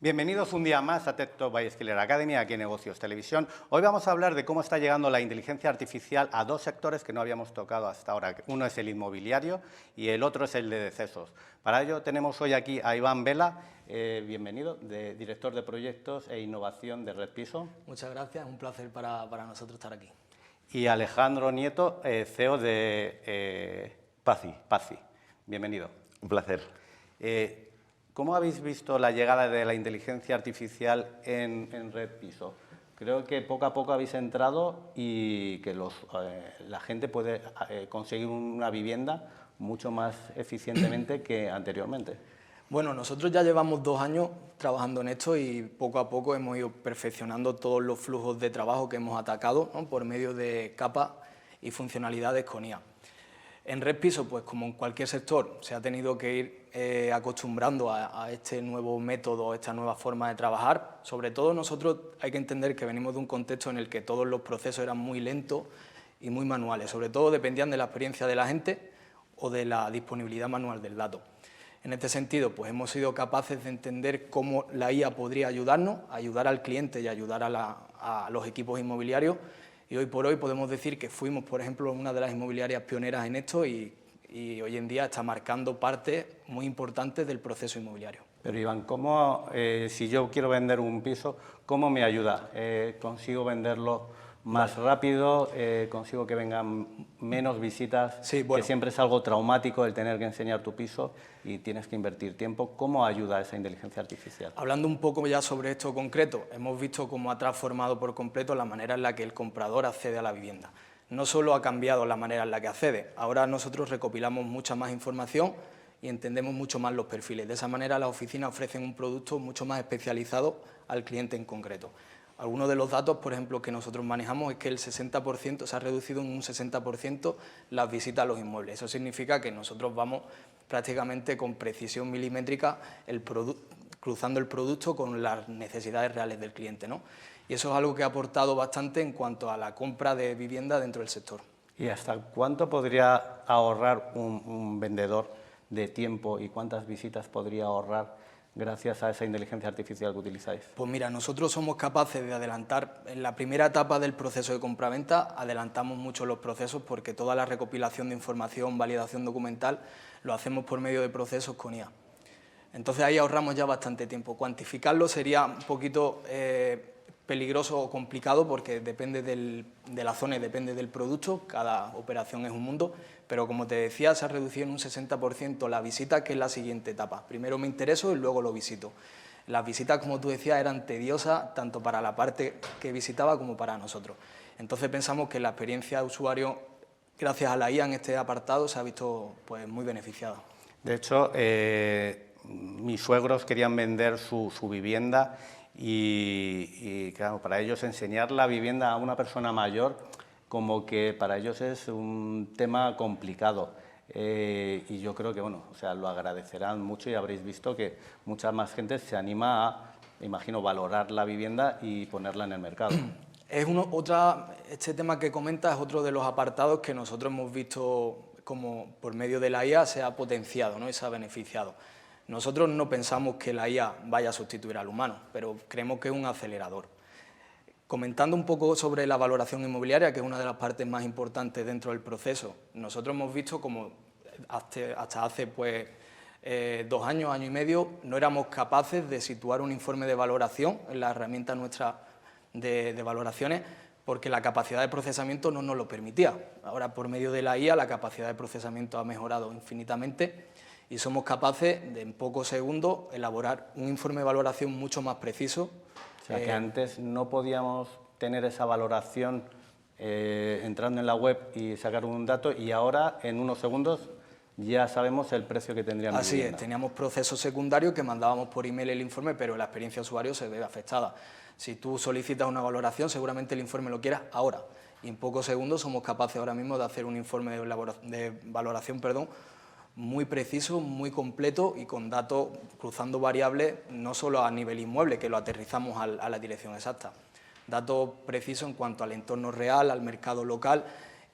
Bienvenidos un día más a TED Talk by Skiller Academy, aquí en Negocios Televisión. Hoy vamos a hablar de cómo está llegando la inteligencia artificial a dos sectores que no habíamos tocado hasta ahora. Uno es el inmobiliario y el otro es el de decesos. Para ello tenemos hoy aquí a Iván Vela, bienvenido, director de proyectos e innovación de Red Piso. Muchas gracias, es un placer para nosotros estar aquí. Y Alejandro Nieto, CEO de Pazzi. Bienvenido. Un placer. ¿Cómo habéis visto la llegada de la inteligencia artificial en Red Piso? Creo que poco a poco habéis entrado y que la gente puede conseguir una vivienda mucho más eficientemente que anteriormente. Bueno, nosotros ya llevamos 2 años trabajando en esto y poco a poco hemos ido perfeccionando todos los flujos de trabajo que hemos atacado, ¿no?, por medio de capas y funcionalidades con IA. En Red Piso, pues como en cualquier sector, se ha tenido que ir acostumbrando a este nuevo método, a esta nueva forma de trabajar. Sobre todo nosotros hay que entender que venimos de un contexto en el que todos los procesos eran muy lentos y muy manuales, sobre todo dependían de la experiencia de la gente o de la disponibilidad manual del dato. En este sentido, pues hemos sido capaces de entender cómo la IA podría ayudarnos, ayudar al cliente y ayudar a los equipos inmobiliarios. Y hoy por hoy podemos decir que fuimos, por ejemplo, una de las inmobiliarias pioneras en esto y hoy en día está marcando parte muy importante del proceso inmobiliario. Pero Iván, si yo quiero vender un piso, ¿cómo me ayuda? ¿Consigo venderlo más rápido? ¿Consigo que vengan menos visitas? Sí, bueno. Que siempre es algo traumático el tener que enseñar tu piso y tienes que invertir tiempo. ¿Cómo ayuda esa inteligencia artificial? Hablando un poco ya sobre esto concreto, hemos visto cómo ha transformado por completo la manera en la que el comprador accede a la vivienda. No solo ha cambiado la manera en la que accede, ahora nosotros recopilamos mucha más información y entendemos mucho más los perfiles. De esa manera las oficinas ofrecen un producto mucho más especializado al cliente en concreto. Algunos de los datos, por ejemplo, que nosotros manejamos es que el 60%, se ha reducido en un 60% las visitas a los inmuebles. Eso significa que nosotros vamos prácticamente con precisión milimétrica cruzando el producto con las necesidades reales del cliente, ¿no? Y eso es algo que ha aportado bastante en cuanto a la compra de vivienda dentro del sector. ¿Y hasta cuánto podría ahorrar un vendedor de tiempo y cuántas visitas podría ahorrar gracias a esa inteligencia artificial que utilizáis? Pues mira, nosotros somos capaces de adelantar, en la primera etapa del proceso de compraventa, adelantamos mucho los procesos porque toda la recopilación de información, validación documental, lo hacemos por medio de procesos con IA. Entonces ahí ahorramos ya bastante tiempo. Cuantificarlo sería un poquito peligroso o complicado porque depende de la zona y depende del producto, cada operación es un mundo, pero como te decía, se ha reducido en un 60% la visita, que es la siguiente etapa. Primero me intereso y luego lo visito. Las visitas, como tú decías, eran tediosas tanto para la parte que visitaba como para nosotros. Entonces pensamos que la experiencia de usuario, gracias a la IA en este apartado, se ha visto pues, muy beneficiada. De hecho, mis suegros querían vender su vivienda y claro, para ellos enseñar la vivienda a una persona mayor como que para ellos es un tema complicado y yo creo que bueno, o sea, lo agradecerán mucho y habréis visto que mucha más gente se anima a, imagino, valorar la vivienda y ponerla en el mercado. Este tema que comentas es otro de los apartados que nosotros hemos visto como por medio de la IA se ha potenciado, ¿no?, y se ha beneficiado. Nosotros no pensamos que la IA vaya a sustituir al humano, pero creemos que es un acelerador. Comentando un poco sobre la valoración inmobiliaria, que es una de las partes más importantes dentro del proceso, nosotros hemos visto como hasta hace 2 años, año y medio, no éramos capaces de situar un informe de valoración en la herramienta nuestra de valoraciones porque la capacidad de procesamiento no nos lo permitía. Ahora, por medio de la IA, la capacidad de procesamiento ha mejorado infinitamente y somos capaces de en pocos segundos elaborar un informe de valoración mucho más preciso. O sea, que antes no podíamos tener esa valoración entrando en la web y sacar un dato y ahora en unos segundos ya sabemos el precio que tendría mi Así vivienda. es, teníamos procesos secundarios que mandábamos por email el informe, pero la experiencia de usuario se ve afectada. Si tú solicitas una valoración, seguramente el informe lo quieras ahora y en pocos segundos somos capaces ahora mismo de hacer un informe de valoración muy preciso, muy completo y con datos cruzando variables, no solo a nivel inmueble, que lo aterrizamos a la dirección exacta, datos precisos en cuanto al entorno real, al mercado local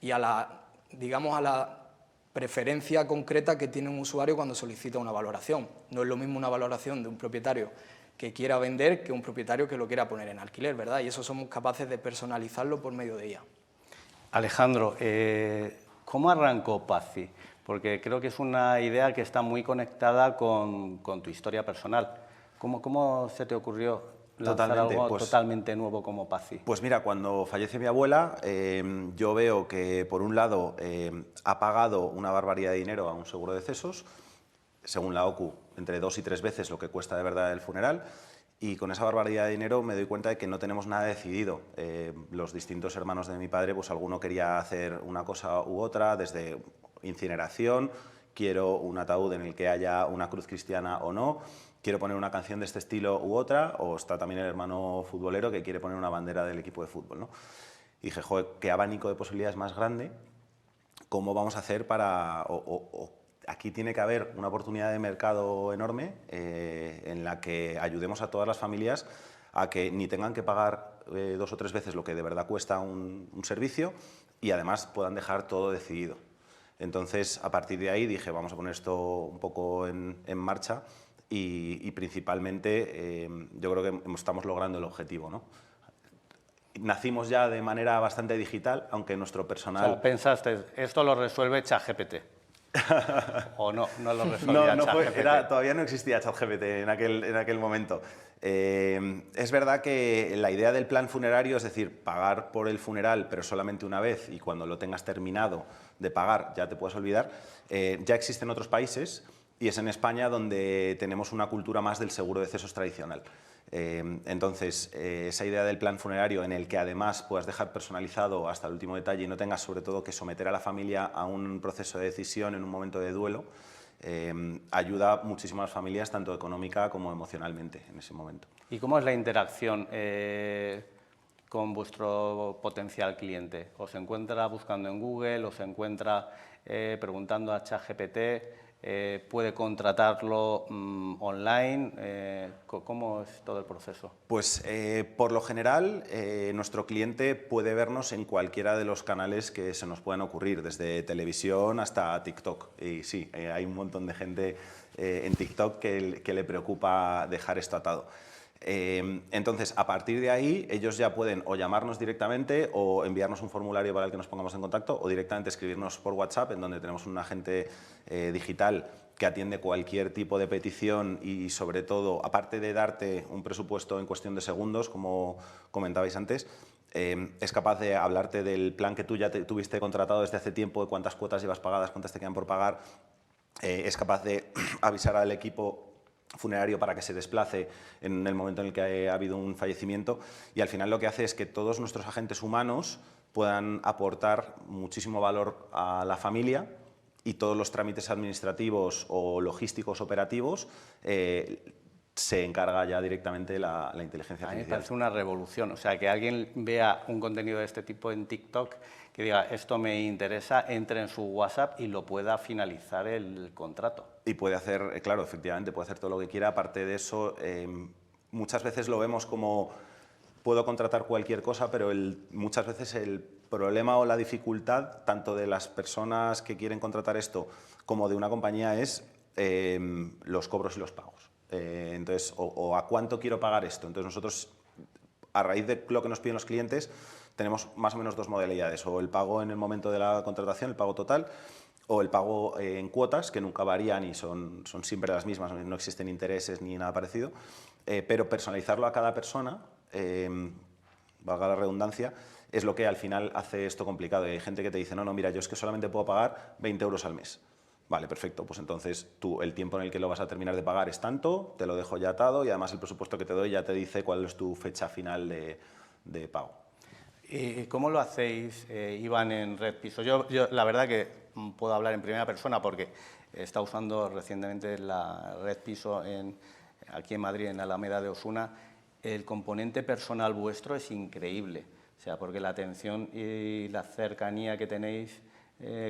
y a la preferencia concreta que tiene un usuario cuando solicita una valoración. No es lo mismo una valoración de un propietario que quiera vender que un propietario que lo quiera poner en alquiler, ¿verdad? Y eso somos capaces de personalizarlo por medio de IA. Alejandro, ¿cómo arrancó Pazzi? Porque creo que es una idea que está muy conectada con tu historia personal. ¿Cómo se te ocurrió lanzar algo totalmente nuevo como Pazzi? Pues mira, cuando fallece mi abuela, yo veo que, por un lado, ha pagado una barbaridad de dinero a un seguro de decesos, según la OCU, entre 2 y 3 veces lo que cuesta de verdad el funeral, y con esa barbaridad de dinero me doy cuenta de que no tenemos nada decidido. Los distintos hermanos de mi padre, pues alguno quería hacer una cosa u otra, desde incineración, quiero un ataúd en el que haya una cruz cristiana o no, quiero poner una canción de este estilo u otra, o está también el hermano futbolero que quiere poner una bandera del equipo de fútbol, ¿no? Y dije, joder, qué abanico de posibilidades más grande, ¿cómo vamos a hacer para...? Aquí tiene que haber una oportunidad de mercado enorme en la que ayudemos a todas las familias a que ni tengan que pagar 2 o 3 veces lo que de verdad cuesta un servicio y además puedan dejar todo decidido. Entonces, a partir de ahí dije, vamos a poner esto un poco en marcha y principalmente yo creo que estamos logrando el objetivo, ¿no? Nacimos ya de manera bastante digital, aunque nuestro personal... O sea, pensaste, esto lo resuelve ChatGPT. ¿O no lo resolvía ChatGPT? Todavía no existía ChatGPT en aquel momento. Es verdad que la idea del plan funerario, es decir, pagar por el funeral pero solamente una vez y cuando lo tengas terminado de pagar ya te puedes olvidar, ya existe en otros países y es en España donde tenemos una cultura más del seguro de decesos tradicional. Entonces, esa idea del plan funerario en el que además puedas dejar personalizado hasta el último detalle y no tengas sobre todo que someter a la familia a un proceso de decisión en un momento de duelo, ayuda muchísimo a las familias, tanto económica como emocionalmente en ese momento. ¿Y cómo es la interacción con vuestro potencial cliente? ¿Os encuentra buscando en Google? ¿Os encuentra preguntando a ChatGPT? ¿Puede contratarlo online? ¿Cómo es todo el proceso? Pues por lo general nuestro cliente puede vernos en cualquiera de los canales que se nos puedan ocurrir, desde televisión hasta TikTok. Y sí, hay un montón de gente en TikTok que le preocupa dejar esto atado. Entonces, a partir de ahí, ellos ya pueden o llamarnos directamente o enviarnos un formulario para el que nos pongamos en contacto o directamente escribirnos por WhatsApp, en donde tenemos un agente digital que atiende cualquier tipo de petición y, sobre todo, aparte de darte un presupuesto en cuestión de segundos, como comentabais antes, es capaz de hablarte del plan que tú ya tuviste contratado desde hace tiempo, de cuántas cuotas llevas pagadas, cuántas te quedan por pagar, es capaz de avisar al equipo funerario para que se desplace en el momento en el que ha habido un fallecimiento y al final lo que hace es que todos nuestros agentes humanos puedan aportar muchísimo valor a la familia y todos los trámites administrativos o logísticos operativos se encarga ya directamente la inteligencia artificial. A mí me parece una revolución, o sea, que alguien vea un contenido de este tipo en TikTok, que diga, esto me interesa, entre en su WhatsApp y lo pueda finalizar el contrato. Y puede hacer, claro, efectivamente, puede hacer todo lo que quiera. Aparte de eso, muchas veces lo vemos como, puedo contratar cualquier cosa, pero muchas veces el problema o la dificultad, tanto de las personas que quieren contratar esto como de una compañía, es los cobros y los pagos. Entonces, o a cuánto quiero pagar esto. Entonces nosotros, a raíz de lo que nos piden los clientes, tenemos más o menos 2 modalidades, o el pago en el momento de la contratación, el pago total, o el pago en cuotas, que nunca varían y son siempre las mismas, no existen intereses ni nada parecido, pero personalizarlo a cada persona, valga la redundancia, es lo que al final hace esto complicado. Hay gente que te dice, no, mira, yo es que solamente puedo pagar 20 euros al mes. Vale, perfecto, pues entonces tú el tiempo en el que lo vas a terminar de pagar es tanto, te lo dejo ya atado y además el presupuesto que te doy ya te dice cuál es tu fecha final de pago. ¿Y cómo lo hacéis, Iván, en Redpiso? Yo la verdad que puedo hablar en primera persona porque he estado usando recientemente la Redpiso aquí en Madrid, en Alameda de Osuna. El componente personal vuestro es increíble, o sea, porque la atención y la cercanía que tenéis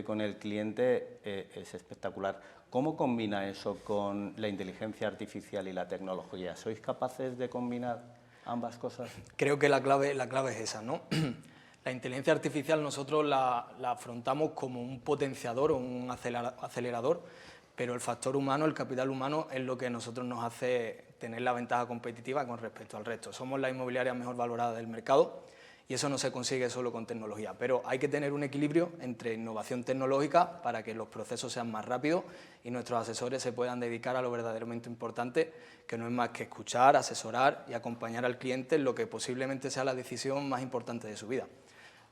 con el cliente es espectacular. ¿Cómo combina eso con la inteligencia artificial y la tecnología? ¿Sois capaces de combinar ambas cosas? Creo que la clave es esa, ¿no? La inteligencia artificial nosotros la afrontamos como un potenciador o un acelerador, pero el factor humano, el capital humano, es lo que a nosotros nos hace tener la ventaja competitiva con respecto al resto. Somos la inmobiliaria mejor valorada del mercado y eso no se consigue solo con tecnología, pero hay que tener un equilibrio entre innovación tecnológica para que los procesos sean más rápidos y nuestros asesores se puedan dedicar a lo verdaderamente importante, que no es más que escuchar, asesorar y acompañar al cliente en lo que posiblemente sea la decisión más importante de su vida.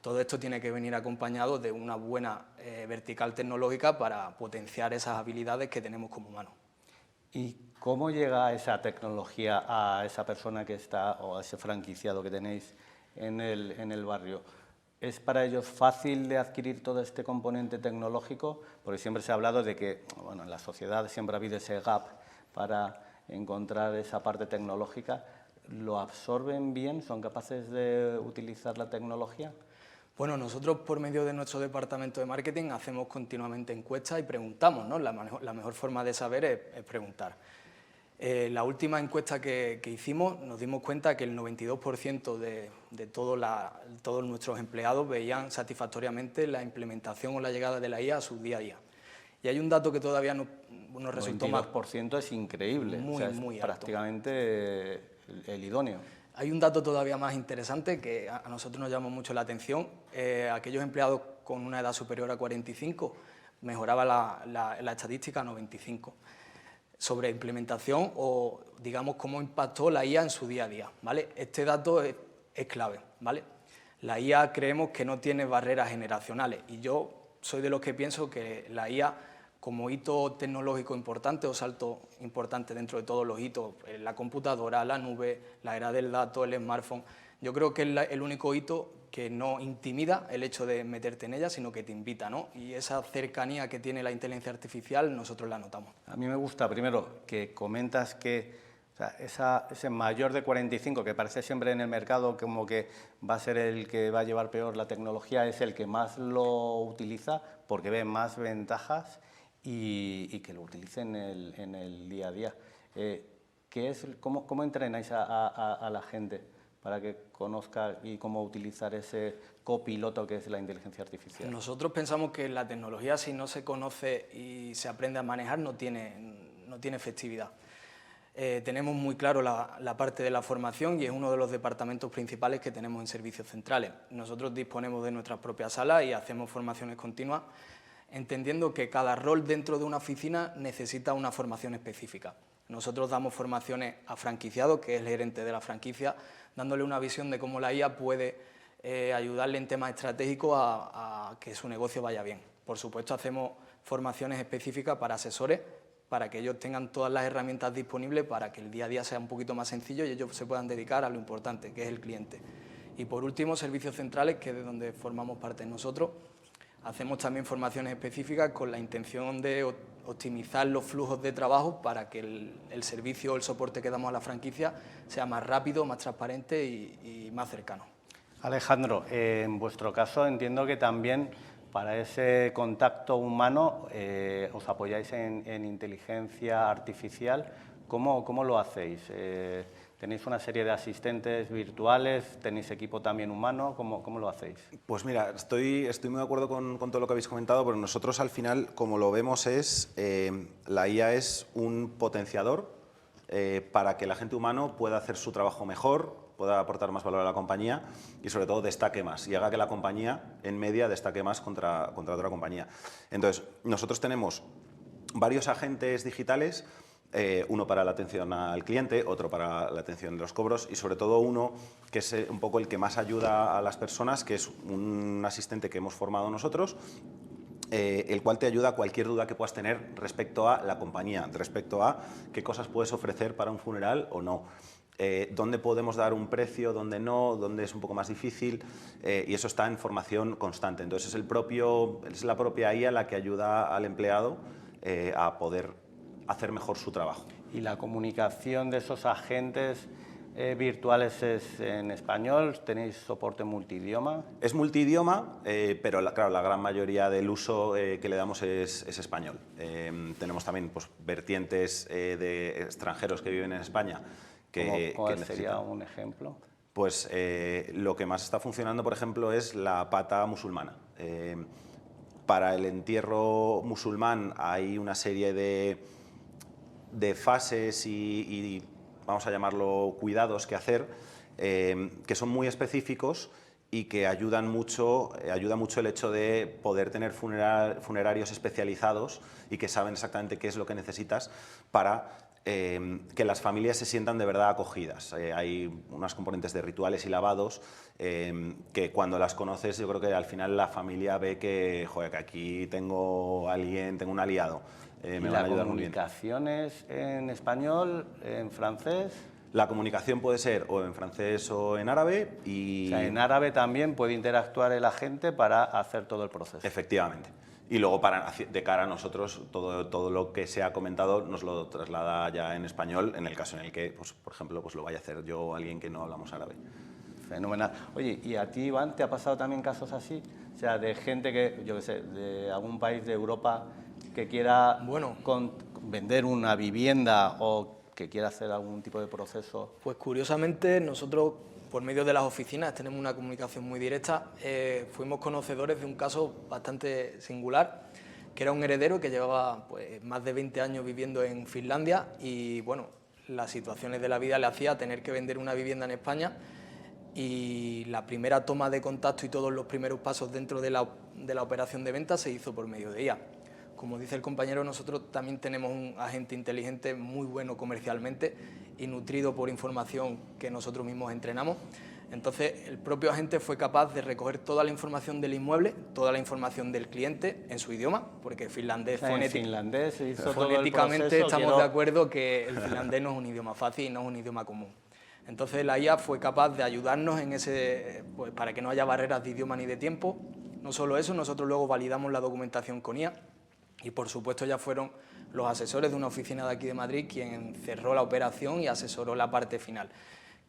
Todo esto tiene que venir acompañado de una buena vertical tecnológica para potenciar esas habilidades que tenemos como humanos. ¿Y cómo llega esa tecnología a esa persona que está, o a ese franquiciado que tenéis en el barrio? ¿Es para ellos fácil de adquirir todo este componente tecnológico? Porque siempre se ha hablado de que, bueno, en la sociedad siempre ha habido ese gap para encontrar esa parte tecnológica. ¿Lo absorben bien? ¿Son capaces de utilizar la tecnología? Bueno, nosotros por medio de nuestro departamento de marketing hacemos continuamente encuestas y preguntamos, ¿no? La mejor forma de saber es preguntar. La última encuesta que hicimos nos dimos cuenta que el 92% de todos nuestros empleados veían satisfactoriamente la implementación o la llegada de la IA a su día a día. Y hay un dato que todavía nos resultó más... 92% es increíble, muy, o sea, es muy alto. prácticamente el idóneo. Hay un dato todavía más interesante que a nosotros nos llamó mucho la atención. Aquellos empleados con una edad superior a 45 mejoraba la estadística a 95 sobre implementación o, digamos, cómo impactó la IA en su día a día, ¿vale? Este dato es clave, ¿vale? La IA creemos que no tiene barreras generacionales y yo soy de los que pienso que la IA, como hito tecnológico importante o salto importante dentro de todos los hitos, la computadora, la nube, la era del dato, el smartphone, yo creo que es el único hito que no intimida el hecho de meterte en ella, sino que te invita, ¿no? Y esa cercanía que tiene la inteligencia artificial nosotros la notamos. A mí me gusta, primero, que comentas que, o sea, ese mayor de 45, que parece siempre en el mercado como que va a ser el que va a llevar peor la tecnología, es el que más lo utiliza porque ve más ventajas y que lo utilice en el día a día. ¿Cómo entrenáis a la gente para que conozca y cómo utilizar ese copiloto que es la inteligencia artificial? Nosotros pensamos que la tecnología, si no se conoce y se aprende a manejar, no tiene efectividad. Tenemos muy claro la parte de la formación y es uno de los departamentos principales que tenemos en servicios centrales. Nosotros disponemos de nuestras propias salas y hacemos formaciones continuas, entendiendo que cada rol dentro de una oficina necesita una formación específica. Nosotros damos formaciones a franquiciados, que es el gerente de la franquicia, dándole una visión de cómo la IA puede ayudarle en temas estratégicos a que su negocio vaya bien. Por supuesto, hacemos formaciones específicas para asesores, para que ellos tengan todas las herramientas disponibles para que el día a día sea un poquito más sencillo y ellos se puedan dedicar a lo importante, que es el cliente. Y por último, servicios centrales, que es de donde formamos parte nosotros. Hacemos también formaciones específicas con la intención de optimizar los flujos de trabajo para que el servicio o el soporte que damos a la franquicia sea más rápido, más transparente y más cercano. Alejandro, en vuestro caso entiendo que también para ese contacto humano os apoyáis en inteligencia artificial. ¿Cómo lo hacéis? ¿Tenéis una serie de asistentes virtuales? ¿Tenéis equipo también humano? ¿Cómo lo hacéis? Pues mira, estoy muy de acuerdo con todo lo que habéis comentado, porque nosotros al final, como lo vemos, la IA es un potenciador para que el agente humano pueda hacer su trabajo mejor, pueda aportar más valor a la compañía y sobre todo destaque más y haga que la compañía en media destaque más contra otra compañía. Entonces, nosotros tenemos varios agentes digitales, uno para la atención al cliente, otro para la atención de los cobros y sobre todo uno que es un poco el que más ayuda a las personas, que es un asistente que hemos formado nosotros, el cual te ayuda a cualquier duda que puedas tener respecto a la compañía, respecto a qué cosas puedes ofrecer para un funeral o no. Dónde podemos dar un precio, dónde no, dónde es un poco más difícil, y eso está en formación constante. Entonces es la propia IA la que ayuda al empleado a poder hacer mejor su trabajo. ¿Y la comunicación de esos agentes virtuales es en español? ¿Tenéis soporte multidioma? Es multidioma, pero claro, la gran mayoría del uso que le damos es español. Tenemos también pues, vertientes de extranjeros que viven en España. ¿Cuál sería un ejemplo? Pues lo que más está funcionando, por ejemplo, es la pata musulmana. Para el entierro musulmán hay una serie de fases y vamos a llamarlo, cuidados que hacer, que son muy específicos y que ayuda mucho el hecho de poder tener funerarios especializados y que saben exactamente qué es lo que necesitas para que las familias se sientan de verdad acogidas. Hay unas componentes de rituales y lavados que cuando las conoces yo creo que al final la familia ve que, joder, que aquí tengo un aliado. ¿Y Me van la a ayudar muy bien. comunicación es en español, en francés? La comunicación puede ser o en francés o en árabe O sea, en árabe también puede interactuar el agente para hacer todo el proceso. Efectivamente. Y luego de cara a nosotros, todo lo que se ha comentado nos lo traslada ya en español, en el caso en el que, pues, por ejemplo, pues lo vaya a hacer yo o alguien que no hablamos árabe. Fenomenal. Oye, ¿y a ti, Iván, te ha pasado también casos así? O sea, de gente que, yo qué sé, de algún país de Europa que quiera vender una vivienda o que quiera hacer algún tipo de proceso. Pues curiosamente nosotros, por medio de las oficinas, tenemos una comunicación muy directa. Fuimos conocedores de un caso bastante singular, que era un heredero que llevaba pues, más de 20 años viviendo en Finlandia y bueno, las situaciones de la vida le hacía tener que vender una vivienda en España y la primera toma de contacto y todos los primeros pasos dentro de la operación de venta se hizo por medio de IA. Como dice el compañero, nosotros también tenemos un agente inteligente muy bueno comercialmente y nutrido por información que nosotros mismos entrenamos. Entonces, el propio agente fue capaz de recoger toda la información del inmueble, toda la información del cliente en su idioma, porque finlandés, fonéticamente estamos de acuerdo que el finlandés no es un idioma fácil y no es un idioma común. Entonces, la IA fue capaz de ayudarnos en pues, para que no haya barreras de idioma ni de tiempo. No solo eso, nosotros luego validamos la documentación con IA. Y por supuesto ya fueron los asesores de una oficina de aquí de Madrid quien cerró la operación y asesoró la parte final.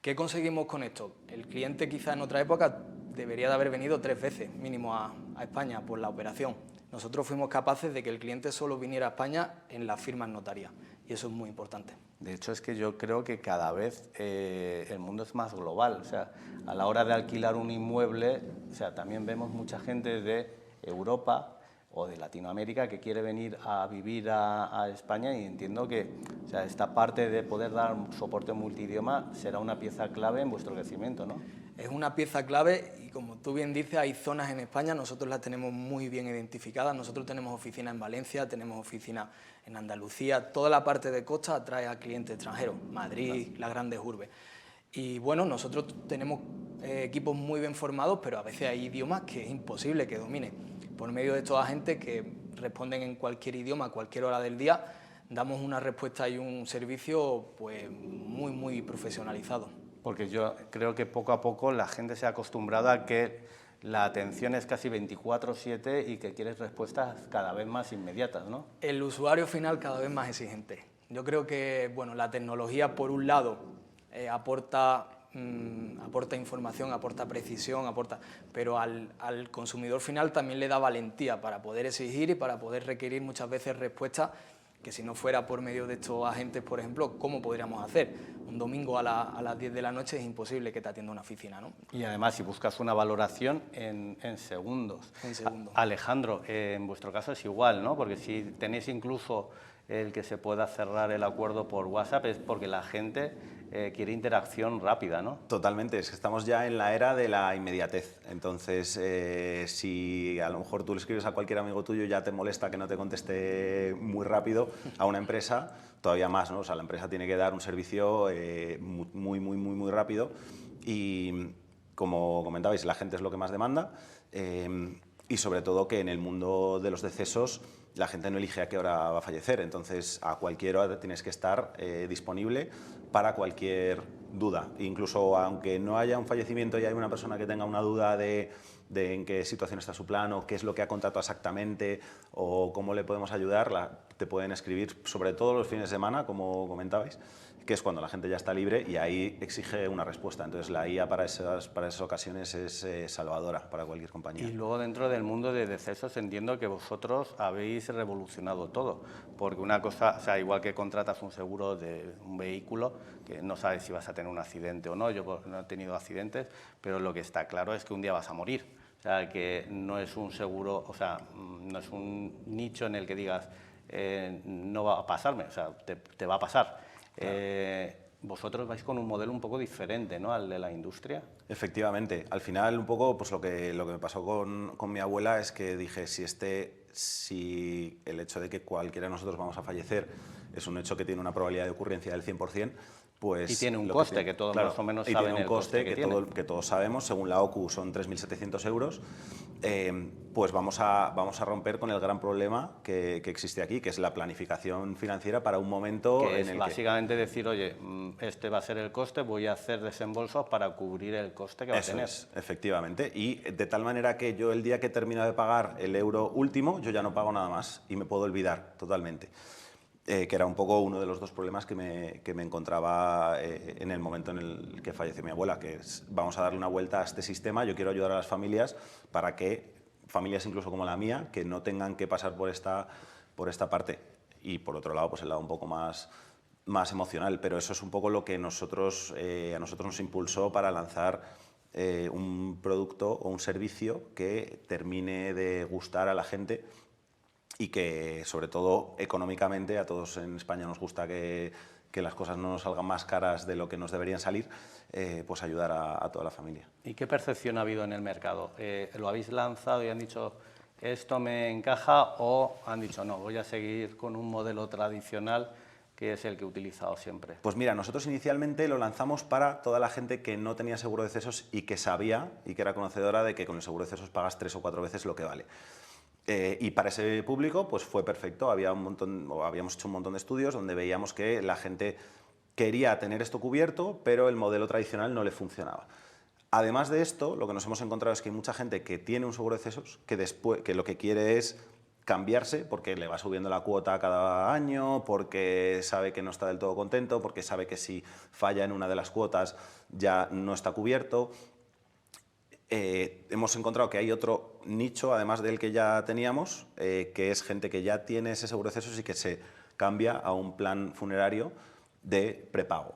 ¿Qué conseguimos con esto? El cliente quizá en otra época debería de haber venido 3 veces mínimo a España por la operación. Nosotros fuimos capaces de que el cliente solo viniera a España en las firmas notarias y eso es muy importante. De hecho, es que yo creo que cada vez el mundo es más global. O sea, a la hora de alquilar un inmueble, o sea, también vemos mucha gente de Europa o de Latinoamérica que quiere venir a vivir a España y entiendo que o sea, esta parte de poder dar soporte multidioma será una pieza clave en vuestro crecimiento, ¿no? Es una pieza clave y como tú bien dices, hay zonas en España, nosotros las tenemos muy bien identificadas, nosotros tenemos oficinas en Valencia, tenemos oficinas en Andalucía, toda la parte de costa atrae a clientes extranjeros, Madrid, las grandes urbes. Y bueno, nosotros tenemos equipos muy bien formados, pero a veces hay idiomas que es imposible que dominen. Por medio de estos agentes que responden en cualquier idioma, a cualquier hora del día, damos una respuesta y un servicio pues, muy profesionalizado. Porque yo creo que poco a poco la gente se ha acostumbrado a que la atención es casi 24/7 y que quieres respuestas cada vez más inmediatas, ¿no? El usuario final cada vez más exigente. Yo creo que bueno, la tecnología, por un lado, aporta información, aporta precisión, pero al consumidor final también le da valentía para poder exigir y para poder requerir muchas veces respuestas que si no fuera por medio de estos agentes, por ejemplo, ¿cómo podríamos hacer? Un domingo a las 10 de la noche es imposible que te atienda una oficina, ¿no? Y además, si buscas una valoración en segundos. En segundos. Alejandro, en vuestro caso es igual, ¿no? Porque si tenéis incluso el que se pueda cerrar el acuerdo por WhatsApp es porque la gente quiere interacción rápida, ¿no? Totalmente, es que estamos ya en la era de la inmediatez. Entonces, si a lo mejor tú le escribes a cualquier amigo tuyo y ya te molesta que no te conteste muy rápido, a una empresa todavía más, ¿no? O sea, la empresa tiene que dar un servicio muy rápido y, como comentabais, la gente es lo que más demanda y sobre todo que en el mundo de los decesos la gente no elige a qué hora va a fallecer, entonces a cualquier hora tienes que estar disponible para cualquier duda. Incluso aunque no haya un fallecimiento y hay una persona que tenga una duda de en qué situación está su plan o qué es lo que ha contratado exactamente o cómo le podemos ayudar, te pueden escribir, sobre todo los fines de semana, como comentabais, que es cuando la gente ya está libre y ahí exige una respuesta. Entonces la IA para esas ocasiones es salvadora para cualquier compañía. Y luego dentro del mundo de decesos entiendo que vosotros habéis revolucionado todo, porque una cosa, o sea, igual que contratas un seguro de un vehículo, que no sabes si vas a tener un accidente o no, yo no he tenido accidentes, pero lo que está claro es que un día vas a morir. O sea, que no es un seguro, o sea, no es un nicho en el que digas, no va a pasarme, o sea, te va a pasar. Claro. vosotros vais con un modelo un poco diferente, ¿no?, al de la industria. Efectivamente. Al final, un poco, pues lo que me pasó con mi abuela es que dije, si el hecho de que cualquiera de nosotros vamos a fallecer es un hecho que tiene una probabilidad de ocurrencia del 100%, pues... Y tiene un coste, que todos más o menos y saben tiene un el coste que tiene. que todos sabemos, según la OCU son 3.700 euros, pues vamos a romper con el gran problema que existe aquí, que es la planificación financiera para un momento Que en es el básicamente decir, oye, este va a ser el coste, voy a hacer desembolsos para cubrir el coste que va a tener. Eso es, efectivamente. Y de tal manera que yo el día que termino de pagar el euro último, yo ya no pago nada más y me puedo olvidar totalmente. Que era un poco uno de los dos problemas que me encontraba en el momento en el que falleció mi abuela, que es, vamos a darle una vuelta a este sistema, yo quiero ayudar a las familias para que, familias incluso como la mía, que no tengan que pasar por esta parte. Y por otro lado, pues el lado un poco más emocional, pero eso es un poco lo que a nosotros nos impulsó para lanzar un producto o un servicio que termine de gustar a la gente y que, sobre todo, económicamente, a todos en España nos gusta que las cosas no nos salgan más caras de lo que nos deberían salir, pues ayudar a toda la familia. ¿Y qué percepción ha habido en el mercado? ¿Lo habéis lanzado y han dicho, esto me encaja, o han dicho, no, voy a seguir con un modelo tradicional que es el que he utilizado siempre? Pues mira, nosotros inicialmente lo lanzamos para toda la gente que no tenía seguro de cesos y que sabía y que era conocedora de que con el seguro de cesos pagas 3 o 4 veces lo que vale. Y para ese público pues fue perfecto. Habíamos hecho un montón de estudios donde veíamos que la gente quería tener esto cubierto, pero el modelo tradicional no le funcionaba. Además de esto, lo que nos hemos encontrado es que hay mucha gente que tiene un seguro de cesos que lo que quiere es cambiarse porque le va subiendo la cuota cada año, porque sabe que no está del todo contento, porque sabe que si falla en una de las cuotas ya no está cubierto. Hemos encontrado que hay otro nicho, además del que ya teníamos, que es gente que ya tiene ese seguro de cesos y que se cambia a un plan funerario de prepago.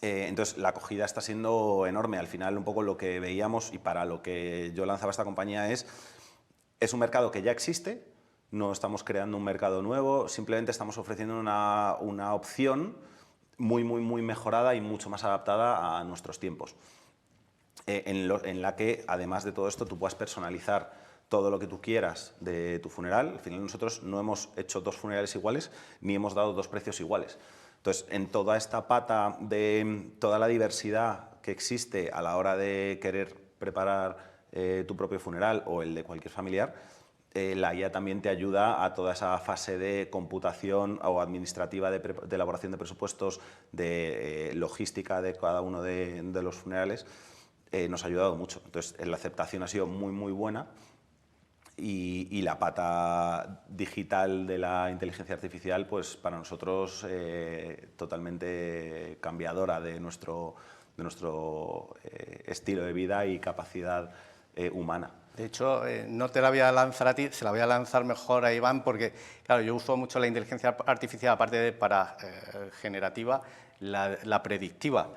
Entonces, la acogida está siendo enorme. Al final, un poco lo que veíamos y para lo que yo lanzaba esta compañía es un mercado que ya existe, no estamos creando un mercado nuevo, simplemente estamos ofreciendo una opción muy mejorada y mucho más adaptada a nuestros tiempos. En la que, además de todo esto, tú puedas personalizar todo lo que tú quieras de tu funeral. Al final nosotros no hemos hecho 2 funerales iguales ni hemos dado 2 precios iguales. Entonces, en toda esta pata de toda la diversidad que existe a la hora de querer preparar tu propio funeral o el de cualquier familiar, la IA también te ayuda a toda esa fase de computación o administrativa de elaboración de presupuestos, de logística de cada uno de los funerales. Nos ha ayudado mucho. Entonces, la aceptación ha sido muy buena y la pata digital de la inteligencia artificial, pues para nosotros totalmente cambiadora de nuestro estilo de vida y capacidad humana. De hecho, no te la voy a lanzar a ti, se la voy a lanzar mejor a Iván, porque, claro, yo uso mucho la inteligencia artificial, aparte de para generativa, la predictiva.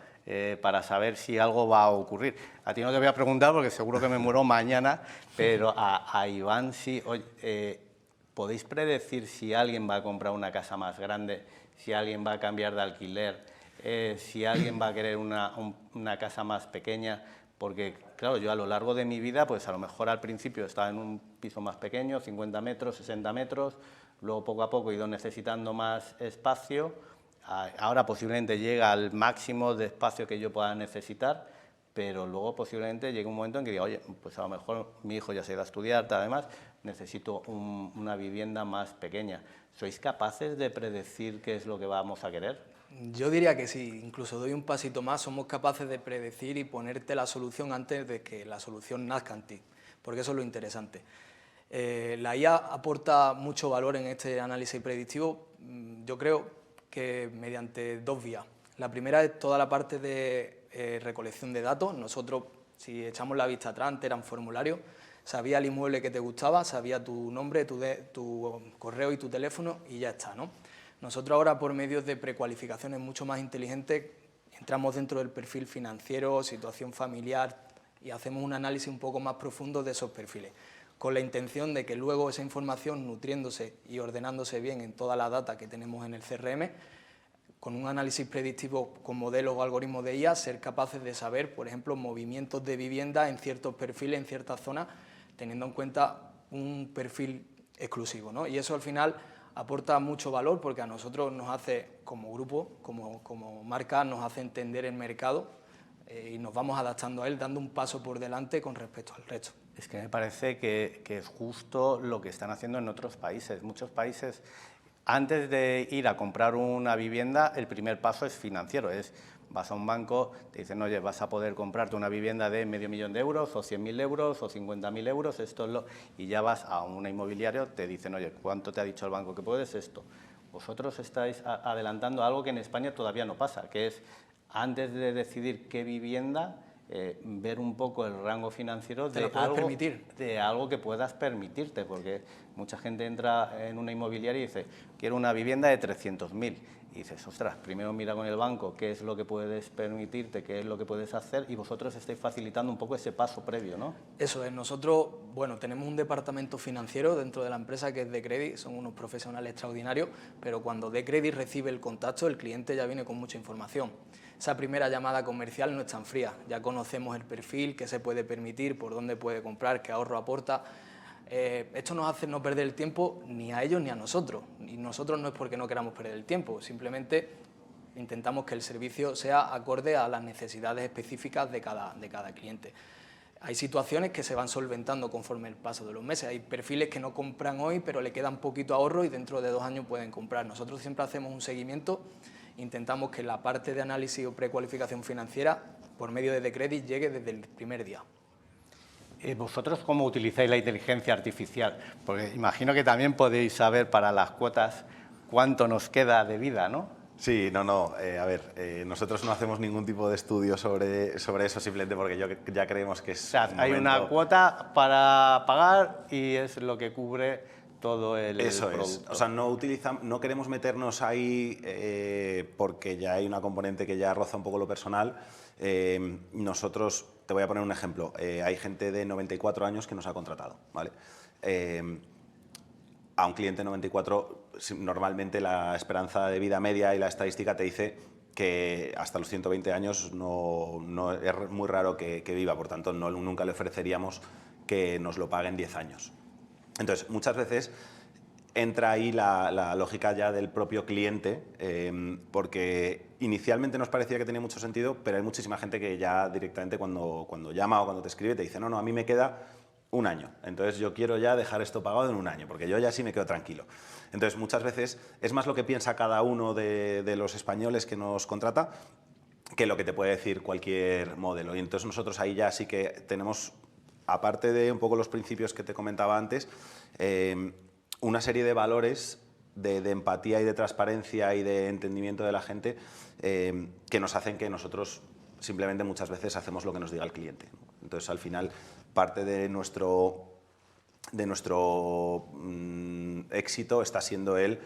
Para saber si algo va a ocurrir. A ti no te voy a preguntar porque seguro que me muero mañana, pero a Iván sí. Oye, ¿podéis predecir si alguien va a comprar una casa más grande, si alguien va a cambiar de alquiler, si alguien va a querer una casa más pequeña? Porque, claro, yo a lo largo de mi vida, pues a lo mejor al principio estaba en un piso más pequeño, 50 metros, 60 metros, luego poco a poco he ido necesitando más espacio. Ahora posiblemente llega al máximo de espacio que yo pueda necesitar, pero luego posiblemente llegue un momento en que diga, oye, pues a lo mejor mi hijo ya se ha ido a estudiar, además necesito una vivienda más pequeña. ¿Sois capaces de predecir qué es lo que vamos a querer? Yo diría que sí, incluso doy un pasito más, somos capaces de predecir y ponerte la solución antes de que la solución nazca en ti, porque eso es lo interesante. La IA aporta mucho valor en este análisis predictivo, yo creo que mediante 2 vías. La primera es toda la parte de recolección de datos. Nosotros, si echamos la vista atrás, antes eran formularios, sabía el inmueble que te gustaba, sabía tu nombre, tu correo y tu teléfono y ya está, ¿no? Nosotros ahora, por medios de precualificaciones mucho más inteligentes, entramos dentro del perfil financiero, situación familiar y hacemos un análisis un poco más profundo de esos perfiles, con la intención de que luego esa información, nutriéndose y ordenándose bien en toda la data que tenemos en el CRM, con un análisis predictivo con modelos o algoritmos de IA, ser capaces de saber, por ejemplo, movimientos de vivienda en ciertos perfiles, en ciertas zonas, teniendo en cuenta un perfil exclusivo, ¿no? Y eso al final aporta mucho valor porque a nosotros nos hace, como grupo, como marca, nos hace entender el mercado y nos vamos adaptando a él, dando un paso por delante con respecto al resto. Es que me parece que es justo lo que están haciendo en otros países. Muchos países, antes de ir a comprar una vivienda, el primer paso es financiero. Vas a un banco, te dicen, oye, vas a poder comprarte una vivienda de $500.000 euros, o 100.000 euros, o 50.000 euros, y ya vas a una inmobiliaria, te dicen, oye, ¿cuánto te ha dicho el banco que puedes esto? Vosotros estáis adelantando algo que en España todavía no pasa, que es, antes de decidir qué vivienda, ver un poco el rango financiero de algo que puedas permitirte, porque mucha gente entra en una inmobiliaria y dice, quiero una vivienda de 300.000, y dices, ostras, primero mira con el banco qué es lo que puedes permitirte, qué es lo que puedes hacer, y vosotros estáis facilitando un poco ese paso previo, ¿no? Eso es, nosotros, bueno, tenemos un departamento financiero dentro de la empresa que es Decredit, son unos profesionales extraordinarios, pero cuando Decredit recibe el contacto, el cliente ya viene con mucha información. Esa primera llamada comercial no es tan fría, ya conocemos el perfil, qué se puede permitir, por dónde puede comprar, qué ahorro aporta. Esto nos hace no perder el tiempo ni a ellos ni a nosotros, y nosotros no es porque no queramos perder el tiempo, simplemente intentamos que el servicio sea acorde a las necesidades específicas de cada cliente. Hay situaciones que se van solventando conforme el paso de los meses, hay perfiles que no compran hoy pero le quedan poquito ahorro y dentro de 2 años pueden comprar. Nosotros siempre hacemos un seguimiento, intentamos que la parte de análisis o precualificación financiera por medio de Decredit llegue desde el primer día. ¿Vosotros cómo utilizáis la inteligencia artificial? Porque imagino que también podéis saber para las cuotas cuánto nos queda de vida, ¿no? Sí, a ver, nosotros no hacemos ningún tipo de estudio sobre eso, simplemente porque ya creemos que es... O sea, hay una cuota para pagar y es lo que cubre todo el producto. Es, o sea, no queremos meternos ahí porque ya hay una componente que ya roza un poco lo personal. Nosotros, te voy a poner un ejemplo, hay gente de 94 años que nos ha contratado, ¿vale? A un cliente de 94, normalmente la esperanza de vida media y la estadística te dice que hasta los 120 años no es muy raro que viva, por tanto nunca le ofreceríamos que nos lo paguen 10 años. Entonces, muchas veces entra ahí la lógica ya del propio cliente, porque inicialmente nos parecía que tenía mucho sentido, pero hay muchísima gente que ya directamente cuando llama o cuando te escribe te dice, no, a mí me queda 1 año, entonces yo quiero ya dejar esto pagado en 1 año, porque yo ya sí me quedo tranquilo. Entonces, muchas veces es más lo que piensa cada uno de los españoles que nos contrata que lo que te puede decir cualquier modelo. Y entonces nosotros ahí ya sí que tenemos, aparte de un poco los principios que te comentaba antes, una serie de valores de empatía y de transparencia y de entendimiento de la gente que nos hacen que nosotros simplemente muchas veces hacemos lo que nos diga el cliente. Entonces, al final, parte de nuestro éxito está siendo el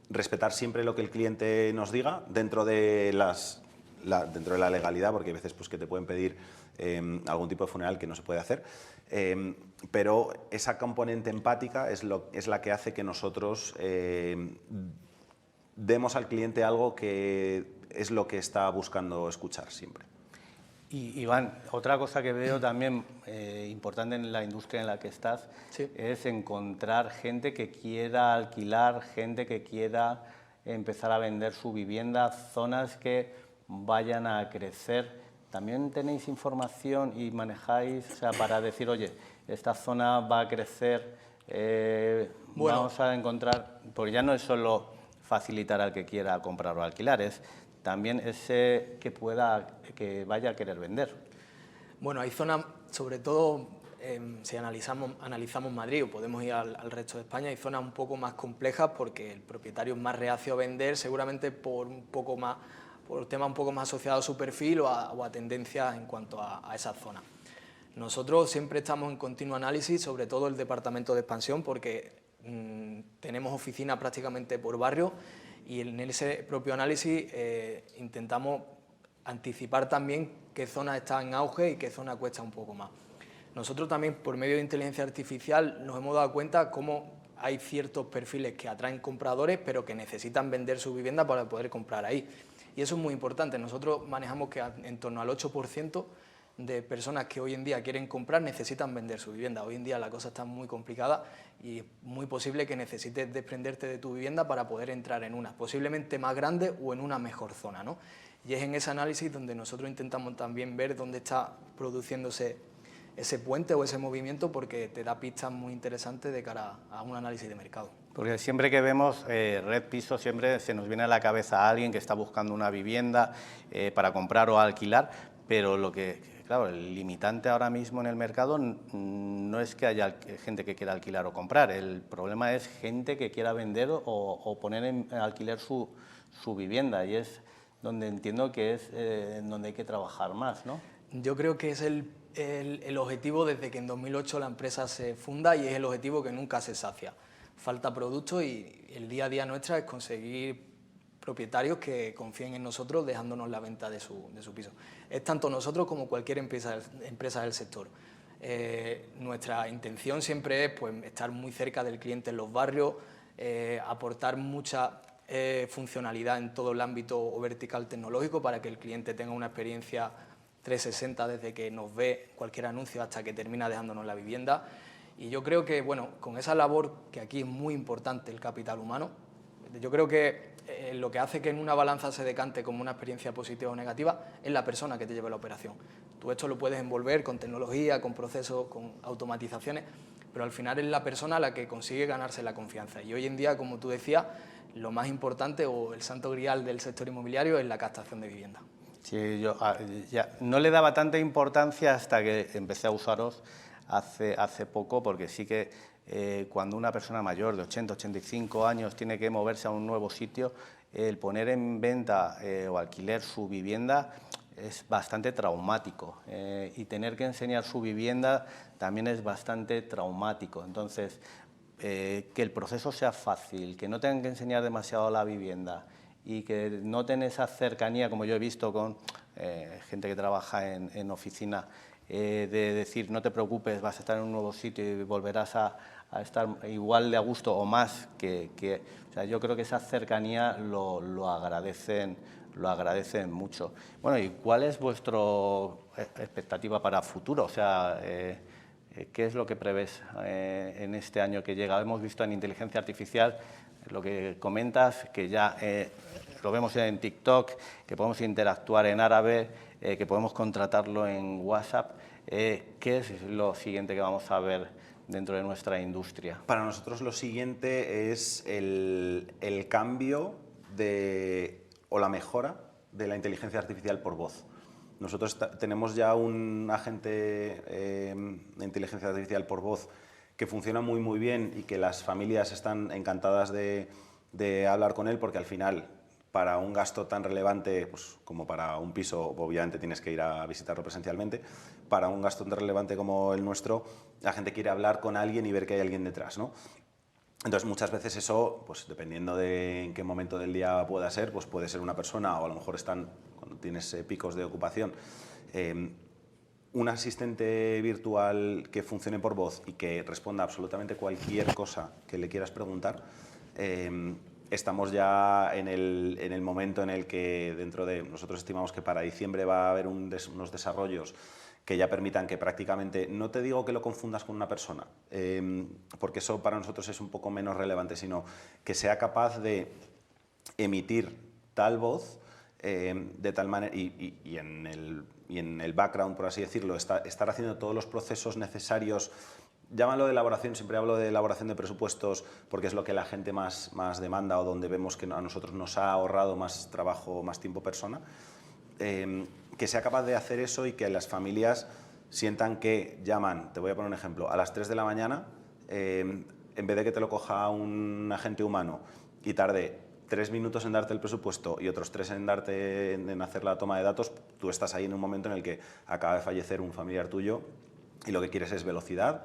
respetar siempre lo que el cliente nos diga dentro de la legalidad, porque hay veces pues, que te pueden pedir algún tipo de funeral que no se puede hacer, pero esa componente empática es la que hace que nosotros demos al cliente algo que es lo que está buscando escuchar siempre. Y Iván, otra cosa que veo también importante en la industria en la que estás, sí, es encontrar gente que quiera alquilar, gente que quiera empezar a vender su vivienda, zonas que vayan a crecer. ¿También tenéis información y manejáis, o sea, para decir, oye, esta zona va a crecer, bueno, vamos a encontrar, porque ya no es solo facilitar al que quiera comprar o alquilar, es también ese que vaya a querer vender? Bueno, hay zonas, sobre todo si analizamos Madrid o podemos ir al resto de España, hay zonas un poco más complejas porque el propietario es más reacio a vender, seguramente por temas un poco más asociados a su perfil o a tendencias en cuanto a esa zona. Nosotros siempre estamos en continuo análisis, sobre todo el departamento de expansión, porque tenemos oficinas prácticamente por barrio y en ese propio análisis intentamos anticipar también qué zona está en auge y qué zona cuesta un poco más. Nosotros también, por medio de inteligencia artificial, nos hemos dado cuenta cómo hay ciertos perfiles que atraen compradores, pero que necesitan vender su vivienda para poder comprar ahí. Y eso es muy importante. Nosotros manejamos que en torno al 8% de personas que hoy en día quieren comprar necesitan vender su vivienda. Hoy en día la cosa está muy complicada y es muy posible que necesites desprenderte de tu vivienda para poder entrar en una, posiblemente más grande o en una mejor zona, ¿no? Y es en ese análisis donde nosotros intentamos también ver dónde está produciéndose ese puente o ese movimiento, porque te da pistas muy interesantes de cara a un análisis de mercado. Porque siempre que vemos Red Piso, siempre se nos viene a la cabeza alguien que está buscando una vivienda para comprar o alquilar, pero lo que, claro, el limitante ahora mismo en el mercado no es que haya gente que quiera alquilar o comprar, el problema es gente que quiera vender o poner en alquiler su vivienda, y es donde entiendo que es donde hay que trabajar más, ¿no? Yo creo que es el objetivo desde que en 2008 la empresa se funda, y es el objetivo que nunca se sacia. Falta producto y el día a día nuestra es conseguir propietarios que confíen en nosotros dejándonos la venta de su piso. Es tanto nosotros como cualquier empresa del sector. Nuestra intención siempre es, pues, estar muy cerca del cliente en los barrios, aportar mucha funcionalidad en todo el ámbito o vertical tecnológico para que el cliente tenga una experiencia 360 desde que nos ve cualquier anuncio hasta que termina dejándonos la vivienda. Y yo creo que, bueno, con esa labor, que aquí es muy importante el capital humano, yo creo que lo que hace que en una balanza se decante como una experiencia positiva o negativa es la persona que te lleva la operación. Tú esto lo puedes envolver con tecnología, con procesos, con automatizaciones, pero al final es la persona la que consigue ganarse la confianza. Y hoy en día, como tú decías, lo más importante o el santo grial del sector inmobiliario es la captación de vivienda. Sí, yo ya no le daba tanta importancia hasta que empecé a usaros hace poco, porque sí que cuando una persona mayor de 80, 85 años tiene que moverse a un nuevo sitio, el poner en venta o alquiler su vivienda es bastante traumático, y tener que enseñar su vivienda también es bastante traumático. Entonces, que el proceso sea fácil, que no tengan que enseñar demasiado la vivienda y que noten esa cercanía, como yo he visto con gente que trabaja en oficina, de decir, no te preocupes, vas a estar en un nuevo sitio y volverás a estar igual de a gusto o más, o sea, yo creo que esa cercanía lo agradecen mucho. Bueno, ¿y cuál es vuestra expectativa para futuro? O sea, ¿qué es lo que prevés en este año que llega? Hemos visto en inteligencia artificial lo que comentas, que ya lo vemos en TikTok, que podemos interactuar en árabe, que podemos contratarlo en WhatsApp. ¿Qué es lo siguiente que vamos a ver dentro de nuestra industria? Para nosotros lo siguiente es el cambio o la mejora de la inteligencia artificial por voz. Nosotros tenemos ya un agente de inteligencia artificial por voz que funciona muy, muy bien y que las familias están encantadas de hablar con él, porque al final, para un gasto tan relevante, pues, como para un piso, obviamente tienes que ir a visitarlo presencialmente, para un gasto tan relevante como el nuestro, la gente quiere hablar con alguien y ver que hay alguien detrás, ¿no? Entonces, muchas veces eso, pues dependiendo de en qué momento del día pueda ser, pues puede ser una persona, o a lo mejor cuando tienes picos de ocupación, un asistente virtual que funcione por voz y que responda absolutamente cualquier cosa que le quieras preguntar. Estamos ya en el momento en el que nosotros estimamos que para diciembre va a haber unos desarrollos que ya permitan que prácticamente, no te digo que lo confundas con una persona, porque eso para nosotros es un poco menos relevante, sino que sea capaz de emitir tal voz de tal manera, y en el background, por así decirlo, estar haciendo todos los procesos necesarios. Llámalo de elaboración, siempre hablo de elaboración de presupuestos porque es lo que la gente más demanda, o donde vemos que a nosotros nos ha ahorrado más trabajo, más tiempo persona. Que sea capaz de hacer eso y que las familias sientan que llaman, te voy a poner un ejemplo, a las 3 de la mañana, en vez de que te lo coja un agente humano y tarde 3 minutos en darte el presupuesto y otros 3 en hacer la toma de datos, tú estás ahí en un momento en el que acaba de fallecer un familiar tuyo y lo que quieres es velocidad,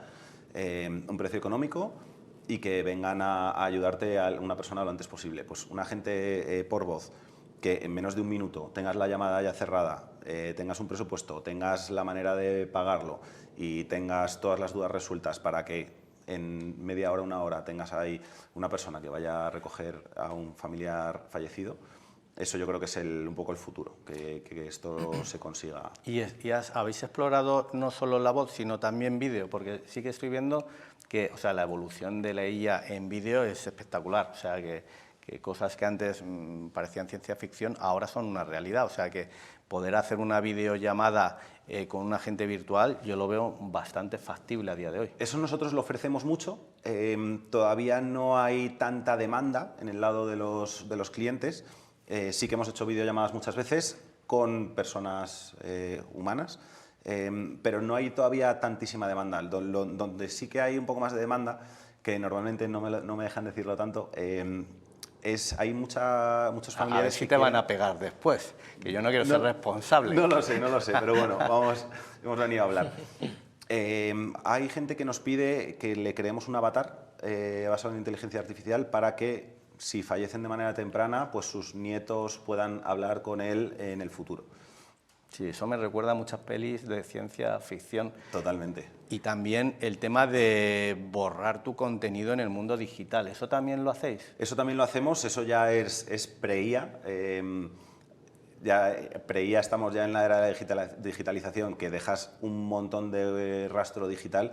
un precio económico y que vengan a ayudarte a una persona lo antes posible. Pues un agente por voz, que en menos de un minuto tengas la llamada ya cerrada, tengas un presupuesto, tengas la manera de pagarlo y tengas todas las dudas resueltas para que en media hora, una hora, tengas ahí una persona que vaya a recoger a un familiar fallecido, eso yo creo que es un poco el futuro, que esto se consiga. ¿Habéis explorado no solo la voz, sino también vídeo? Porque sí que estoy viendo que, o sea, la evolución de la IA en vídeo es espectacular. O sea, que cosas que antes parecían ciencia ficción ahora son una realidad. O sea, que poder hacer una videollamada con un agente virtual yo lo veo bastante factible a día de hoy. Eso nosotros lo ofrecemos mucho. Todavía no hay tanta demanda en el lado de los clientes. Sí que hemos hecho videollamadas muchas veces con personas humanas, pero no hay todavía tantísima demanda. Donde sí que hay un poco más de demanda, que normalmente no me dejan decirlo tanto, hay muchos familiares a ver si te van a pegar después, que yo no quiero ser responsable. No lo sé, pero bueno, hemos venido a hablar. Hay gente que nos pide que le creemos un avatar basado en inteligencia artificial para que, si fallecen de manera temprana, pues sus nietos puedan hablar con él en el futuro. Sí, eso me recuerda a muchas pelis de ciencia ficción. Totalmente. Y también el tema de borrar tu contenido en el mundo digital. ¿Eso también lo hacéis? Eso también lo hacemos, eso ya es pre-IA. Pre-IA estamos ya en la era de la digitalización, que dejas un montón de rastro digital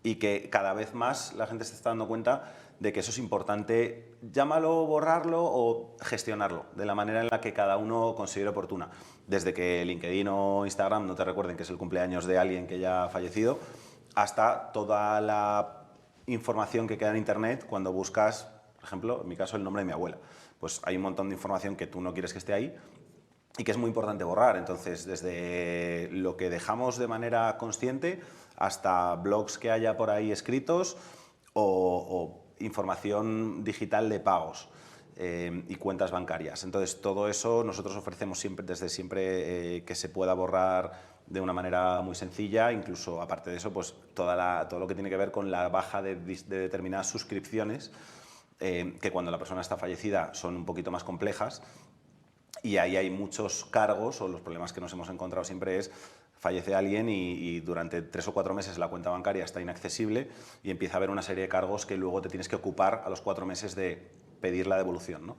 y que cada vez más la gente se está dando cuenta de que eso es importante, llámalo borrarlo o gestionarlo, de la manera en la que cada uno considere oportuna. Desde que LinkedIn o Instagram no te recuerden que es el cumpleaños de alguien que ya ha fallecido, hasta toda la información que queda en Internet cuando buscas, por ejemplo, en mi caso, el nombre de mi abuela. Pues hay un montón de información que tú no quieres que esté ahí y que es muy importante borrar. Entonces, desde lo que dejamos de manera consciente hasta blogs que haya por ahí escritos o información digital de pagos y cuentas bancarias. Entonces, todo eso nosotros ofrecemos desde siempre que se pueda borrar de una manera muy sencilla. Incluso, aparte de eso, pues todo lo que tiene que ver con la baja de determinadas suscripciones, que cuando la persona está fallecida son un poquito más complejas. Y ahí hay muchos cargos, o los problemas que nos hemos encontrado siempre es: fallece alguien y durante 3 o 4 meses la cuenta bancaria está inaccesible y empieza a haber una serie de cargos que luego te tienes que ocupar a los 4 meses de pedir la devolución, ¿no?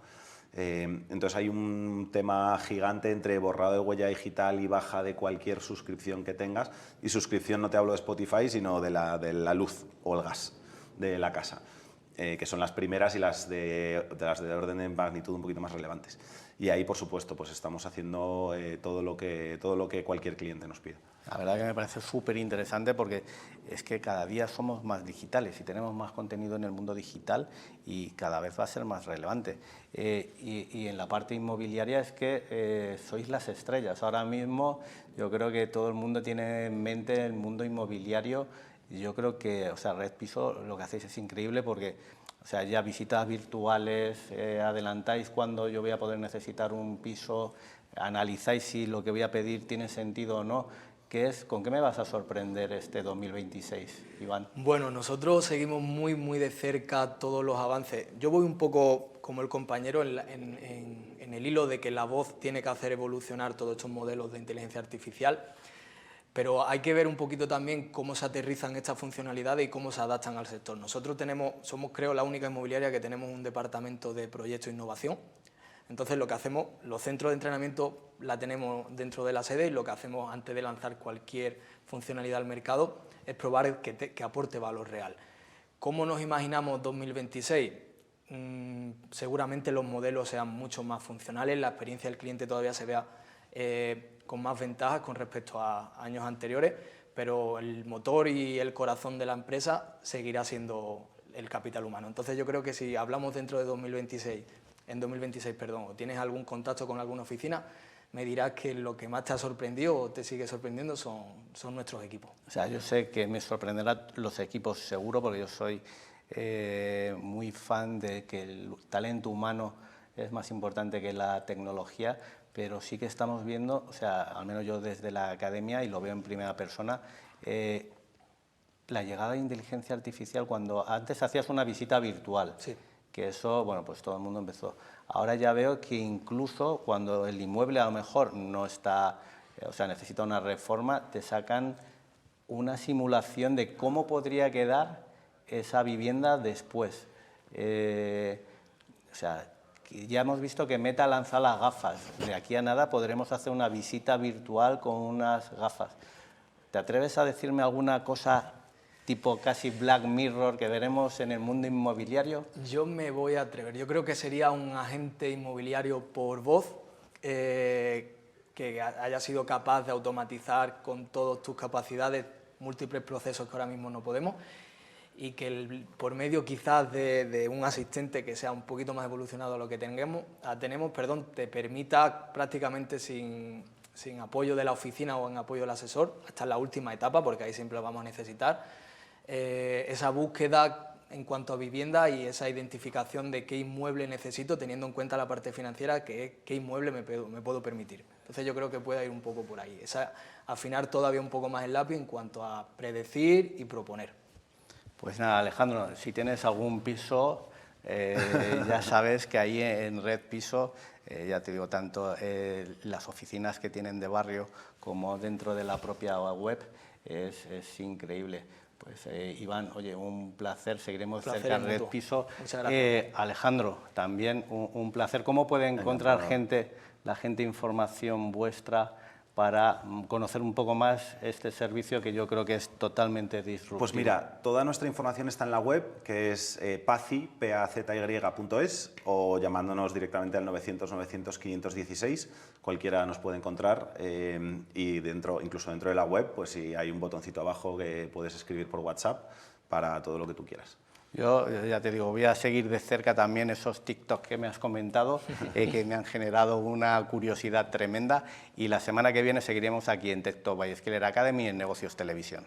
Entonces hay un tema gigante entre borrado de huella digital y baja de cualquier suscripción que tengas. Y suscripción no te hablo de Spotify, sino de la luz o el gas de la casa, que son las primeras y las de orden de magnitud un poquito más relevantes. Y ahí, por supuesto, pues estamos haciendo todo lo que cualquier cliente nos pida. La verdad que me parece súper interesante, porque es que cada día somos más digitales y tenemos más contenido en el mundo digital y cada vez va a ser más relevante. Y en la parte inmobiliaria es que sois las estrellas. Ahora mismo yo creo que todo el mundo tiene en mente el mundo inmobiliario. Yo creo que, o sea, Red Piso, lo que hacéis es increíble, porque, o sea, ya visitas virtuales, adelantáis cuando yo voy a poder necesitar un piso, analizáis si lo que voy a pedir tiene sentido o no. ¿Con qué me vas a sorprender este 2026, Iván? Bueno, nosotros seguimos muy de cerca todos los avances. Yo voy un poco como el compañero en el hilo de que la voz tiene que hacer evolucionar todos estos modelos de inteligencia artificial, pero hay que ver un poquito también cómo se aterrizan estas funcionalidades y cómo se adaptan al sector. Nosotros somos, creo, la única inmobiliaria que tenemos un departamento de proyecto e innovación. Entonces, lo que hacemos, los centros de entrenamiento la tenemos dentro de la sede, y lo que hacemos antes de lanzar cualquier funcionalidad al mercado es probar que aporte valor real. ¿Cómo nos imaginamos 2026? Seguramente los modelos sean mucho más funcionales, la experiencia del cliente todavía se vea con más ventajas con respecto a años anteriores, pero el motor y el corazón de la empresa seguirá siendo el capital humano. Entonces, yo creo que si hablamos dentro de 2026, o tienes algún contacto con alguna oficina, me dirás que lo que más te ha sorprendido o te sigue sorprendiendo son nuestros equipos. O sea, yo sé que me sorprenderán los equipos seguro, porque yo soy muy fan de que el talento humano es más importante que la tecnología, pero sí que estamos viendo, o sea, al menos yo desde la academia, y lo veo en primera persona, la llegada de inteligencia artificial, cuando antes hacías una visita virtual. Sí. Que eso, bueno, pues todo el mundo empezó. Ahora ya veo que incluso cuando el inmueble a lo mejor no está, o sea, necesita una reforma, te sacan una simulación de cómo podría quedar esa vivienda después. O sea, ya hemos visto que Meta lanza las gafas. De aquí a nada podremos hacer una visita virtual con unas gafas. ¿Te atreves a decirme alguna cosa tipo casi Black Mirror que veremos en el mundo inmobiliario? Yo me voy a atrever. Yo creo que sería un agente inmobiliario por voz que haya sido capaz de automatizar con todas tus capacidades múltiples procesos que ahora mismo no podemos, y que por medio quizás de un asistente que sea un poquito más evolucionado a lo que tenemos, te permita prácticamente sin apoyo de la oficina o en apoyo del asesor, hasta en la última etapa, porque ahí siempre lo vamos a necesitar, esa búsqueda en cuanto a vivienda y esa identificación de qué inmueble necesito, teniendo en cuenta la parte financiera, qué inmueble me puedo permitir. Entonces yo creo que puede ir un poco por ahí, afinar todavía un poco más el lápiz en cuanto a predecir y proponer. Pues nada, Alejandro, si tienes algún piso, ya sabes que ahí en Red Piso, ya te digo, tanto las oficinas que tienen de barrio como dentro de la propia web, es increíble. Pues Iván, oye, un placer, seguiremos cerca de Red Piso. Muchas gracias. Alejandro, también un placer. ¿Cómo puede encontrar la gente información vuestra para conocer un poco más este servicio que yo creo que es totalmente disruptivo? Pues mira, toda nuestra información está en la web, que es pazy.es, o llamándonos directamente al 900-900-516, cualquiera nos puede encontrar, y incluso dentro de la web, pues si hay un botoncito abajo que puedes escribir por WhatsApp para todo lo que tú quieras. Yo ya te digo, voy a seguir de cerca también esos TikTok que me has comentado, que me han generado una curiosidad tremenda, y la semana que viene seguiremos aquí en Tech Talk by Skeller Academy en Negocios Televisión.